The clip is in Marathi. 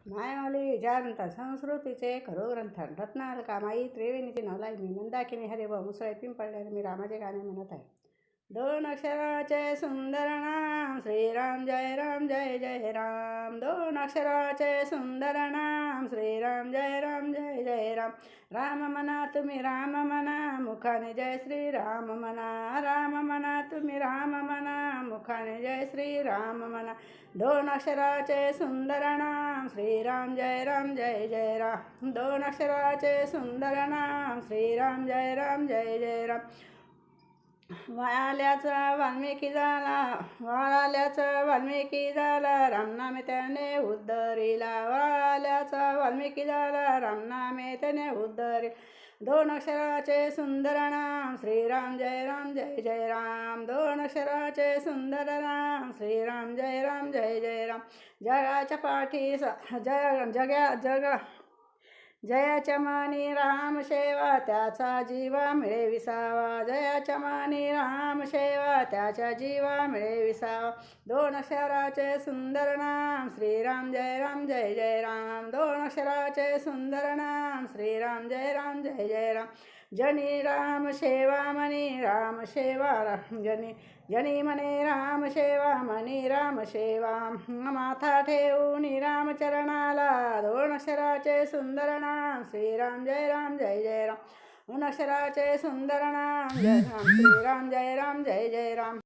मायावली जानंत संस्कृतीचे खरो ग्रंथ रत्नाल कामाई त्रिवेणीची नवलाई मी मंदाकिनी हरे व मुसळे पिंपळणे मी रामाचे गाणे म्हणत आहे. दोन अक्षराचे सुंदर नाम श्रीराम जय राम जय जय राम. दोन अक्षराचे सुंदर नाम श्रीराम जय राम जय जय राम. राम म्हणा तुम्ही राम म्हणा मुखाने जय श्रीराम म्हणा. राम म्हणा तुम्ही राम म्हणा मुखाने जय श्रीराम म्हणा. दोन अक्षराचे सुंदर नाम श्रीराम जय राम जय जय राम. दोन अक्षराचे सुंदर नाम श्रीराम जय राम जय जय राम. वाल्याचा वाल्मिकी झाला रामनामे त्याने उद्धरिला. वाल्याचा वाल्मिकी झाला रामनामे त्याने उद्धरिला. दोन अक्षराचे सुंदर नाम श्रीराम जय राम जय जय राम. दोन अक्षराचे सुंदर नाम श्रीराम जय राम जय जय राम. जगाच्या पाठी जयाच्या मानी राम सेवा त्याचा जीवा मिळे विसावा. जयाच्या मानी राम सेवा त्याच्या जीवा मिळे विसावा. दोन अक्षराचे सुंदर नाम श्रीराम जय राम जय जय राम. दोन अक्षराचे सुंदर नाम श्रीराम जय राम जय जय राम. जनी राम सेवा मनी राम सेवा जनी मने राम सेवा मनी राम सेवा. माथा ठेवून रामचरणाला दोन अक्षराचे सुंदर नाम श्रीराम जय राम जय जय राम. दोन अक्षराचे सुंदर नाम जय राम श्रीराम जय राम जय जय राम.